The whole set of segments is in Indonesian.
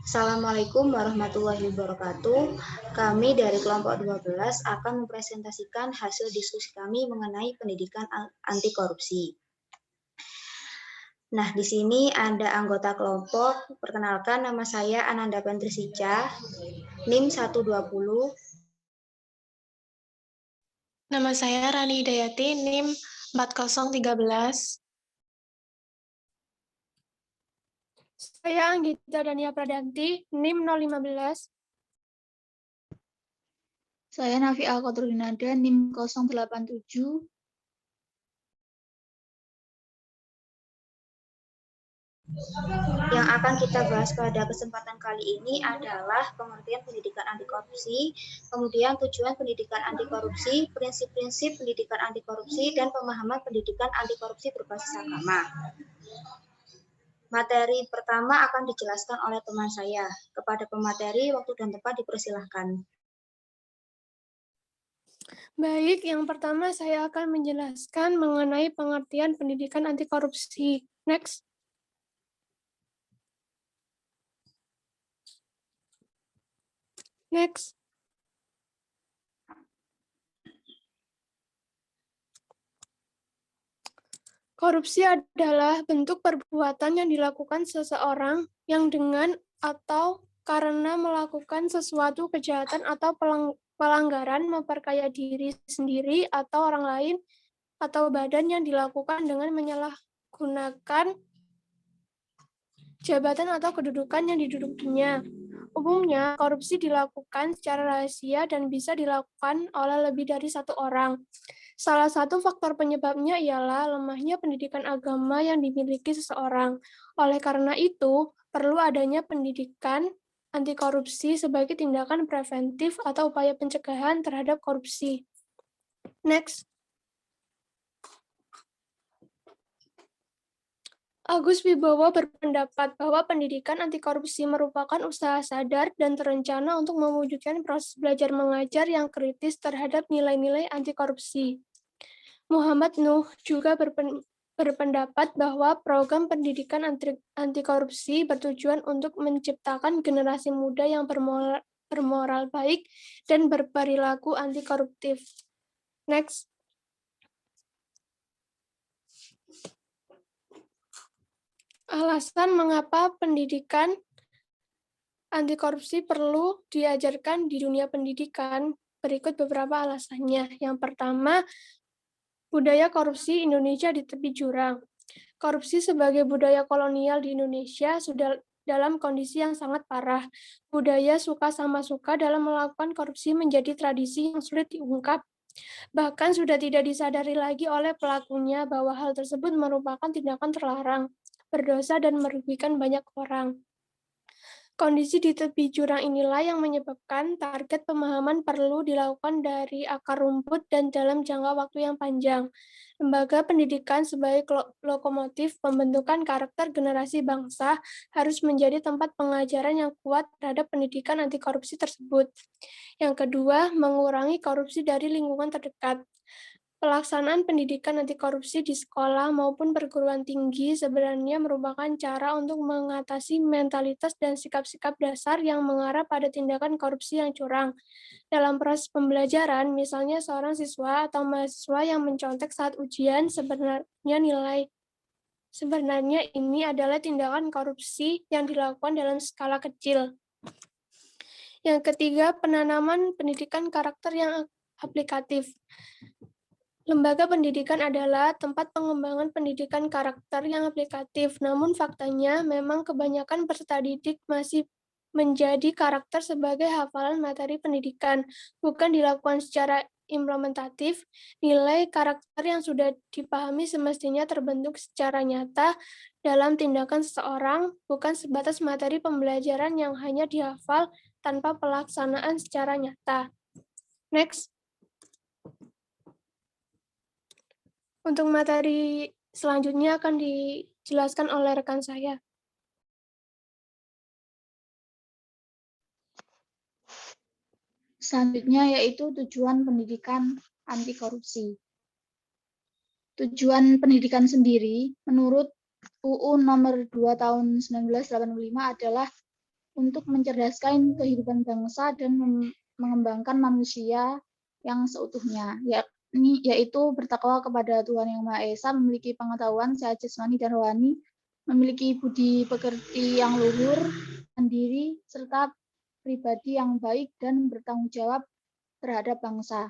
Assalamualaikum warahmatullahi wabarakatuh. Kami dari kelompok 12 akan mempresentasikan hasil diskusi kami mengenai pendidikan anti korupsi. Nah, di sini ada anggota kelompok. Perkenalkan, nama saya Ananda Pentrisika, NIM 120. Nama saya Rani Hidayati, NIM 4013. Saya Anggita Dania Pradanti, NIM 015. Saya Nafi Al-Qadrinada, NIM 087. Yang akan kita bahas pada kesempatan kali ini adalah pengertian pendidikan anti korupsi, kemudian tujuan pendidikan anti korupsi, prinsip-prinsip pendidikan anti korupsi, dan pemahaman pendidikan anti korupsi berbasis agama. Materi pertama akan dijelaskan oleh teman saya. Kepada pemateri, waktu dan tempat dipersilahkan. Baik, yang pertama saya akan menjelaskan mengenai pengertian pendidikan anti korupsi. Next. Next. Korupsi adalah bentuk perbuatan yang dilakukan seseorang yang dengan atau karena melakukan sesuatu kejahatan atau pelanggaran memperkaya diri sendiri atau orang lain atau badan yang dilakukan dengan menyalahgunakan jabatan atau kedudukan yang didudukinya. Umumnya, korupsi dilakukan secara rahasia dan bisa dilakukan oleh lebih dari satu orang. Salah satu faktor penyebabnya ialah lemahnya pendidikan agama yang dimiliki seseorang. Oleh karena itu, perlu adanya pendidikan anti korupsi sebagai tindakan preventif atau upaya pencegahan terhadap korupsi. Next. Agus Wibowo berpendapat bahwa pendidikan anti korupsi merupakan usaha sadar dan terencana untuk mewujudkan proses belajar mengajar yang kritis terhadap nilai-nilai anti korupsi. Muhammad Nuh juga berpendapat bahwa program pendidikan anti korupsi bertujuan untuk menciptakan generasi muda yang bermoral baik dan berperilaku anti koruptif. Next. Alasan mengapa pendidikan anti korupsi perlu diajarkan di dunia pendidikan, berikut beberapa alasannya. Yang pertama, budaya korupsi Indonesia di tepi jurang. Korupsi sebagai budaya kolonial di Indonesia sudah dalam kondisi yang sangat parah. Budaya suka sama suka dalam melakukan korupsi menjadi tradisi yang sulit diungkap. Bahkan sudah tidak disadari lagi oleh pelakunya bahwa hal tersebut merupakan tindakan terlarang, berdosa dan merugikan banyak orang. Kondisi di tepi jurang inilah yang menyebabkan target pemahaman perlu dilakukan dari akar rumput dan dalam jangka waktu yang panjang. Lembaga pendidikan sebagai lokomotif pembentukan karakter generasi bangsa harus menjadi tempat pengajaran yang kuat terhadap pendidikan anti korupsi tersebut. Yang kedua, mengurangi korupsi dari lingkungan terdekat. Pelaksanaan pendidikan anti korupsi di sekolah maupun perguruan tinggi sebenarnya merupakan cara untuk mengatasi mentalitas dan sikap-sikap dasar yang mengarah pada tindakan korupsi yang curang. Dalam proses pembelajaran, misalnya seorang siswa atau mahasiswa yang mencontek saat ujian, sebenarnya ini adalah tindakan korupsi yang dilakukan dalam skala kecil. Yang ketiga, penanaman pendidikan karakter yang aplikatif. Lembaga pendidikan adalah tempat pengembangan pendidikan karakter yang aplikatif, namun faktanya memang kebanyakan peserta didik masih menjadi karakter sebagai hafalan materi pendidikan, bukan dilakukan secara implementatif. Nilai karakter yang sudah dipahami semestinya terbentuk secara nyata dalam tindakan seseorang, bukan sebatas materi pembelajaran yang hanya dihafal tanpa pelaksanaan secara nyata. Next. Untuk materi selanjutnya akan dijelaskan oleh rekan saya. Selanjutnya yaitu tujuan pendidikan anti korupsi. Tujuan pendidikan sendiri menurut UU nomor 2 tahun 1985 adalah untuk mencerdaskan kehidupan bangsa dan mengembangkan manusia yang seutuhnya, yaitu bertakwa kepada Tuhan Yang Maha Esa, memiliki pengetahuan sehat jasmani dan rohani, memiliki budi pekerti yang luhur, mandiri, serta pribadi yang baik dan bertanggung jawab terhadap bangsa.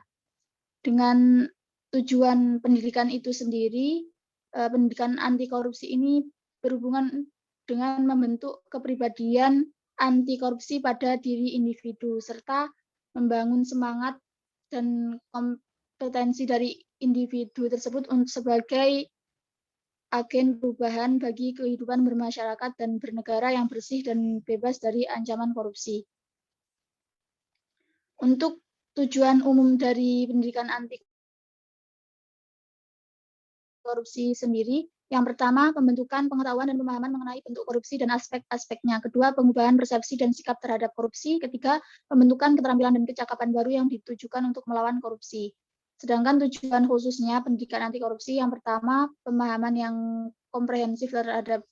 Dengan tujuan pendidikan itu sendiri, pendidikan anti korupsi ini berhubungan dengan membentuk kepribadian anti korupsi pada diri individu, serta membangun semangat dan kompetensi dari individu tersebut sebagai agen perubahan bagi kehidupan bermasyarakat dan bernegara yang bersih dan bebas dari ancaman korupsi. Untuk tujuan umum dari pendidikan anti korupsi sendiri, yang pertama, pembentukan pengetahuan dan pemahaman mengenai bentuk korupsi dan aspek-aspeknya. Kedua, pengubahan persepsi dan sikap terhadap korupsi. Ketiga, pembentukan keterampilan dan kecakapan baru yang ditujukan untuk melawan korupsi. Sedangkan tujuan khususnya pendidikan anti korupsi, yang pertama, pemahaman yang komprehensif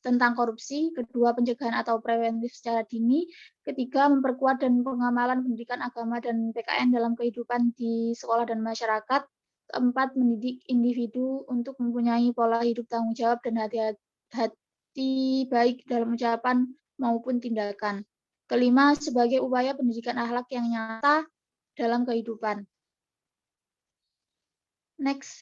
tentang korupsi. Kedua, pencegahan atau preventif secara dini. Ketiga, memperkuat dan pengamalan pendidikan agama dan PKN dalam kehidupan di sekolah dan masyarakat. Keempat, mendidik individu untuk mempunyai pola hidup tanggung jawab dan hati baik dalam ucapan maupun tindakan. Kelima, sebagai upaya pendidikan akhlak yang nyata dalam kehidupan. Next.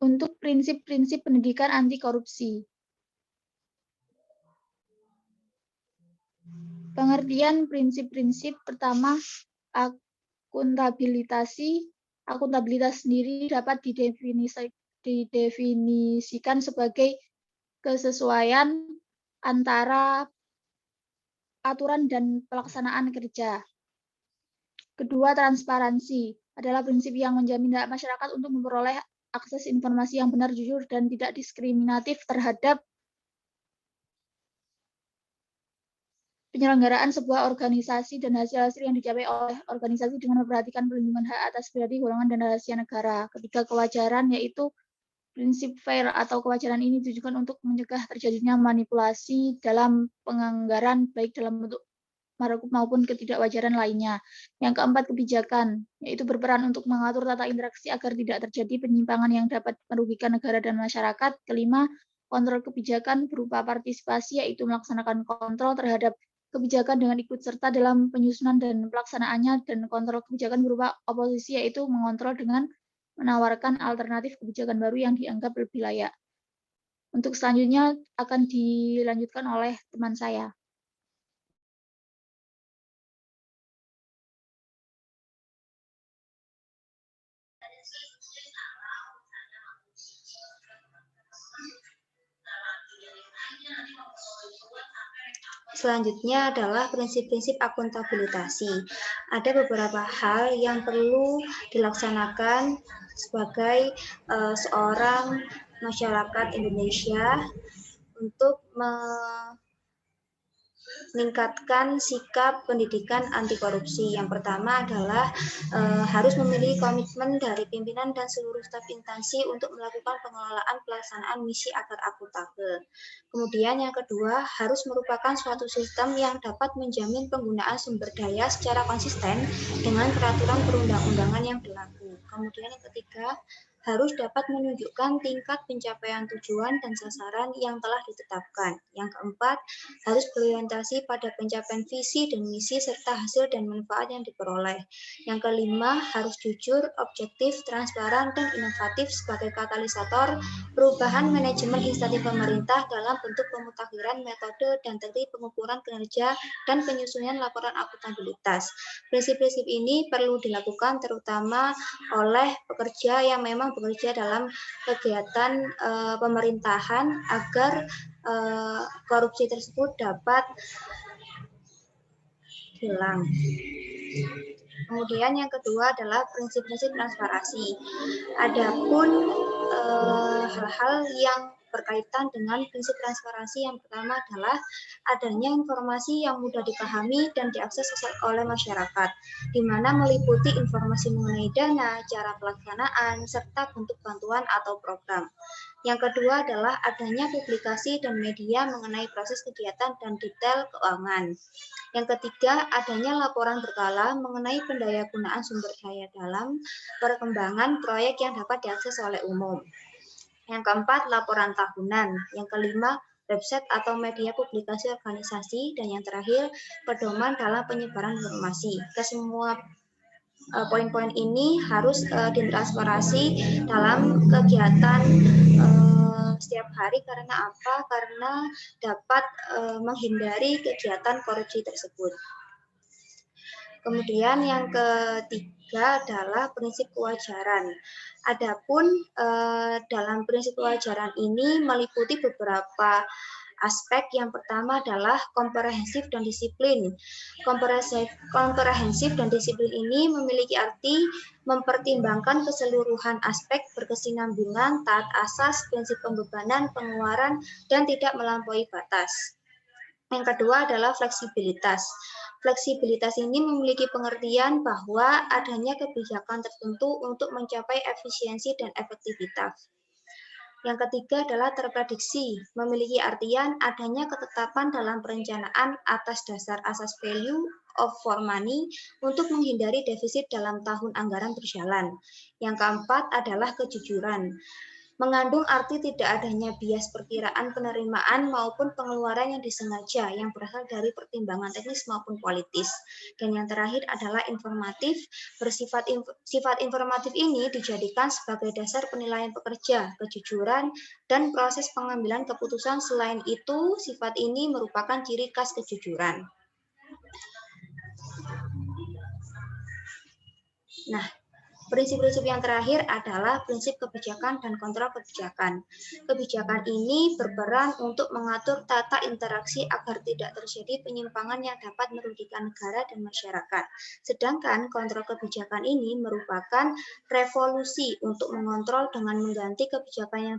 Untuk prinsip-prinsip pendidikan anti korupsi. Pengertian prinsip-prinsip pertama, akuntabilitas sendiri dapat didefinisikan sebagai kesesuaian antara aturan dan pelaksanaan kerja. Kedua, transparansi adalah prinsip yang menjamin hak masyarakat untuk memperoleh akses informasi yang benar, jujur, dan tidak diskriminatif terhadap penyelenggaraan sebuah organisasi dan hasil-hasil yang dicapai oleh organisasi dengan memperhatikan perlindungan hak atas pribadi, golongan, dan rahasia negara. Ketiga, kewajaran, yaitu prinsip fair atau kewajaran ini ditujukan untuk mencegah terjadinya manipulasi dalam penganggaran, baik dalam bentuk maupun ketidakwajaran lainnya. Yang keempat, kebijakan, yaitu berperan untuk mengatur tata interaksi agar tidak terjadi penyimpangan yang dapat merugikan negara dan masyarakat. Kelima, kontrol kebijakan berupa partisipasi, yaitu melaksanakan kontrol terhadap kebijakan dengan ikut serta dalam penyusunan dan pelaksanaannya, dan kontrol kebijakan berupa oposisi, yaitu mengontrol dengan menawarkan alternatif kebijakan baru yang dianggap lebih layak. Untuk selanjutnya akan dilanjutkan oleh teman saya. Selanjutnya adalah prinsip-prinsip akuntabilitasi. Ada beberapa hal yang perlu dilaksanakan sebagai seorang masyarakat Indonesia untuk meningkatkan sikap pendidikan anti korupsi. Yang pertama adalah harus memiliki komitmen dari pimpinan dan seluruh staf instansi untuk melakukan pengelolaan pelaksanaan misi agar akuntabel. Kemudian yang kedua, harus merupakan suatu sistem yang dapat menjamin penggunaan sumber daya secara konsisten dengan peraturan perundang-undangan yang berlaku. Kemudian yang ketiga, harus dapat menunjukkan tingkat pencapaian tujuan dan sasaran yang telah ditetapkan. Yang keempat, harus berorientasi pada pencapaian visi dan misi serta hasil dan manfaat yang diperoleh. Yang kelima, harus jujur, objektif, transparan, dan inovatif sebagai katalisator perubahan manajemen instansi pemerintah dalam bentuk pemutakhiran metode dan teknik pengukuran kinerja dan penyusunan laporan akuntabilitas. Prinsip-prinsip ini perlu dilakukan terutama oleh pekerja yang memang bekerja dalam kegiatan pemerintahan agar korupsi tersebut dapat hilang. Kemudian yang kedua adalah prinsip-prinsip transparansi. Adapun hal-hal yang berkaitan dengan prinsip transparansi. Yang pertama adalah adanya informasi yang mudah dipahami dan diakses oleh masyarakat, di mana meliputi informasi mengenai dana, cara pelaksanaan, serta bentuk bantuan atau program. Yang kedua adalah adanya publikasi dan media mengenai proses kegiatan dan detail keuangan. Yang ketiga, adanya laporan berkala mengenai pendayagunaan sumber daya dalam perkembangan proyek yang dapat diakses oleh umum. Yang keempat, laporan tahunan. Yang kelima, website atau media publikasi organisasi. Dan yang terakhir, pedoman dalam penyebaran informasi. Kesemua poin-poin ini harus ditransparasi dalam kegiatan setiap hari. Karena apa? Karena dapat menghindari kegiatan korupsi tersebut. Kemudian yang ketiga adalah prinsip kewajaran. Adapun dalam prinsip kewajaran ini meliputi beberapa aspek. Yang pertama adalah komprehensif dan disiplin. Komprehensif dan disiplin ini memiliki arti mempertimbangkan keseluruhan aspek berkesinambungan, taat asas, prinsip pembebanan, pengeluaran, dan tidak melampaui batas. Yang kedua adalah fleksibilitas. Fleksibilitas ini memiliki pengertian bahwa adanya kebijakan tertentu untuk mencapai efisiensi dan efektivitas. Yang ketiga adalah terprediksi, memiliki artian adanya ketetapan dalam perencanaan atas dasar asas value of for money untuk menghindari defisit dalam tahun anggaran berjalan. Yang keempat adalah kejujuran, mengandung arti tidak adanya bias perkiraan penerimaan maupun pengeluaran yang disengaja yang berasal dari pertimbangan teknis maupun politis. Dan yang terakhir adalah informatif. Sifat informatif ini dijadikan sebagai dasar penilaian pekerja, kejujuran, dan proses pengambilan keputusan. Selain itu, sifat ini merupakan ciri khas kejujuran. Nah, prinsip-prinsip yang terakhir adalah prinsip kebijakan dan kontrol kebijakan. Kebijakan ini berperan untuk mengatur tata interaksi agar tidak terjadi penyimpangan yang dapat merugikan negara dan masyarakat. Sedangkan kontrol kebijakan ini merupakan revolusi untuk mengontrol dengan mengganti kebijakan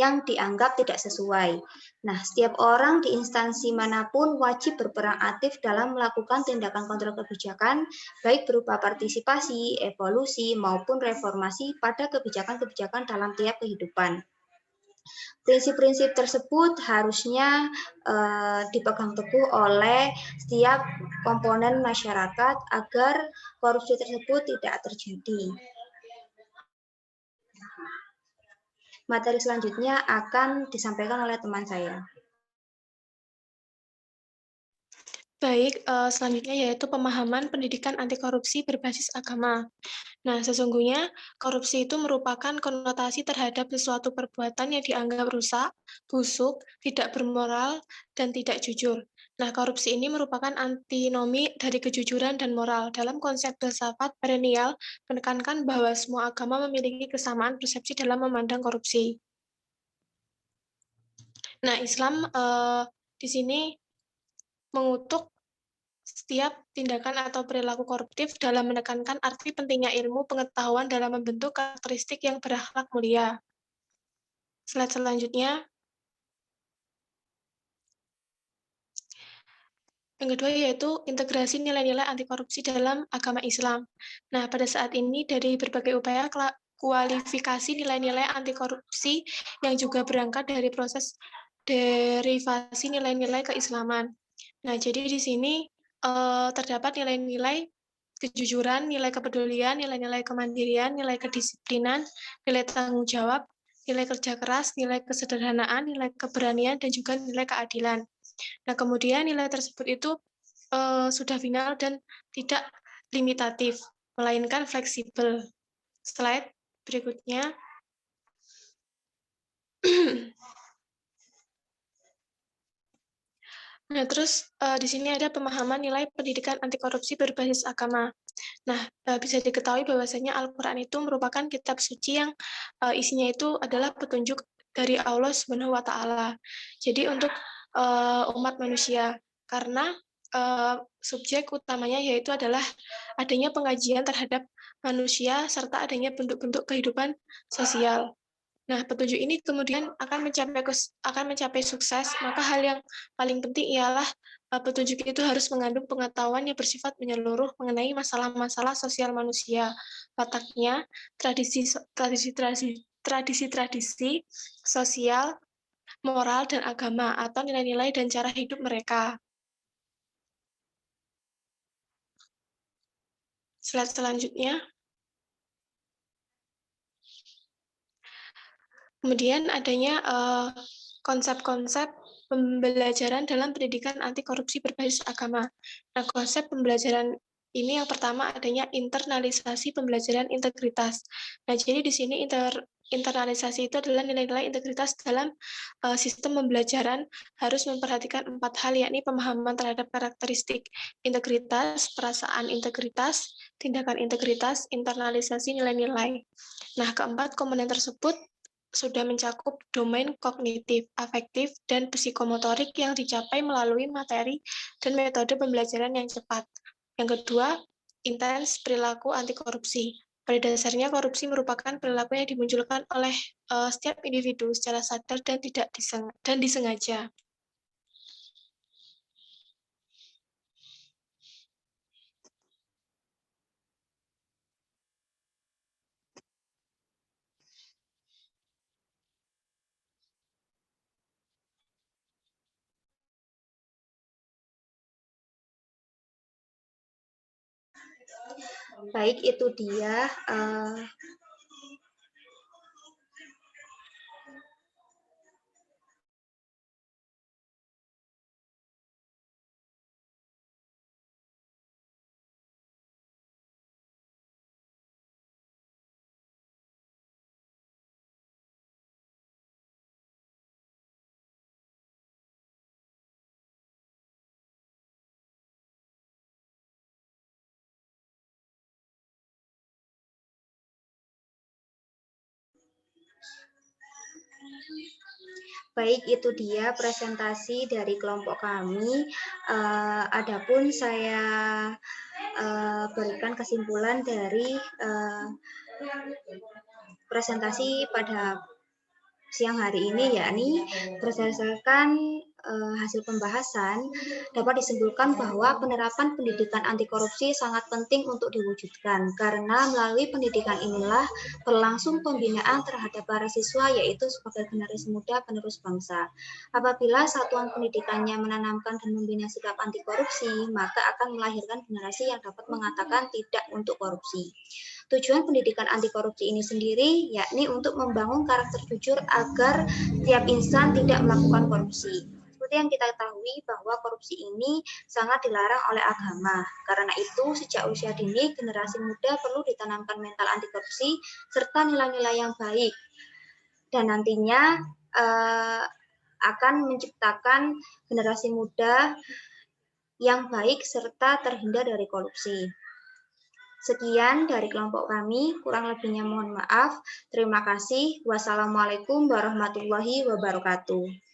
yang dianggap tidak sesuai. Nah, setiap orang di instansi manapun wajib berperan aktif dalam melakukan tindakan kontrol kebijakan, baik berupa partisipasi, evolusi, maupun reformasi pada kebijakan-kebijakan dalam tiap kehidupan. Prinsip-prinsip tersebut harusnya dipegang teguh oleh setiap komponen masyarakat agar korupsi tersebut tidak terjadi. Materi selanjutnya akan disampaikan oleh teman saya. Baik, selanjutnya yaitu pemahaman pendidikan anti korupsi berbasis agama. Nah, sesungguhnya korupsi itu merupakan konotasi terhadap sesuatu perbuatan yang dianggap rusak, busuk, tidak bermoral, dan tidak jujur. Nah, korupsi ini merupakan antinomi dari kejujuran dan moral. Dalam konsep filsafat perennial, menekankan bahwa semua agama memiliki kesamaan persepsi dalam memandang korupsi. Nah, Islam di sini mengutuk setiap tindakan atau perilaku koruptif dalam menekankan arti pentingnya ilmu pengetahuan dalam membentuk karakteristik yang berakhlak mulia. Slide selanjutnya. Yang kedua yaitu integrasi nilai-nilai anti korupsi dalam agama Islam. Nah, pada saat ini dari berbagai upaya kualifikasi nilai-nilai anti korupsi yang juga berangkat dari proses derivasi nilai-nilai keislaman. Nah, jadi di sini terdapat nilai-nilai kejujuran, nilai kepedulian, nilai-nilai kemandirian, nilai kedisiplinan, nilai tanggung jawab, nilai kerja keras, nilai kesederhanaan, nilai keberanian, dan juga nilai keadilan. Nah, kemudian nilai tersebut itu sudah final dan tidak limitatif, melainkan fleksibel. Slide berikutnya. Nah, terus di sini ada pemahaman nilai pendidikan anti korupsi berbasis agama. Nah, bisa diketahui bahwasanya Al-Quran itu merupakan kitab suci yang isinya itu adalah petunjuk dari Allah Subhanahu wa Ta'ala. Jadi untuk umat manusia, karena subjek utamanya yaitu adalah adanya pengajian terhadap manusia serta adanya bentuk-bentuk kehidupan sosial. Nah, petunjuk ini kemudian akan mencapai sukses, maka hal yang paling penting ialah petunjuk itu harus mengandung pengetahuan yang bersifat menyeluruh mengenai masalah-masalah sosial manusia, letaknya, tradisi-tradisi sosial, moral, dan agama, atau nilai-nilai dan cara hidup mereka. Slide selanjutnya. Kemudian adanya konsep-konsep pembelajaran dalam pendidikan anti korupsi berbasis agama. Nah, konsep pembelajaran ini yang pertama adanya internalisasi pembelajaran integritas. Nah, jadi di sini internalisasi itu adalah nilai-nilai integritas dalam sistem pembelajaran harus memperhatikan 4 hal, yakni pemahaman terhadap karakteristik integritas, perasaan integritas, tindakan integritas, internalisasi nilai-nilai. Nah, keempat komponen tersebut sudah mencakup domain kognitif, afektif, dan psikomotorik yang dicapai melalui materi dan metode pembelajaran yang cepat. Yang kedua, intens perilaku anti korupsi. Pada dasarnya, korupsi merupakan perilaku yang dimunculkan oleh setiap individu secara sadar dan tidak disengaja. Baik, itu dia Baik, itu dia presentasi dari kelompok kami. Adapun saya berikan kesimpulan dari presentasi pada siang hari ini, yakni berdasarkan hasil pembahasan dapat disimpulkan bahwa penerapan pendidikan anti korupsi sangat penting untuk diwujudkan karena melalui pendidikan inilah berlangsung pembinaan terhadap para siswa, yaitu sebagai generasi muda penerus bangsa. Apabila satuan pendidikannya menanamkan dan membina sikap anti korupsi, maka akan melahirkan generasi yang dapat mengatakan tidak untuk korupsi. Tujuan pendidikan anti korupsi ini sendiri yakni untuk membangun karakter jujur agar tiap insan tidak melakukan korupsi. Seperti yang kita ketahui bahwa korupsi ini sangat dilarang oleh agama. Karena itu, sejak usia dini, generasi muda perlu ditanamkan mental anti korupsi serta nilai-nilai yang baik. Dan nantinya akan menciptakan generasi muda yang baik serta terhindar dari korupsi. Sekian dari kelompok kami, kurang lebihnya mohon maaf. Terima kasih. Wassalamualaikum warahmatullahi wabarakatuh.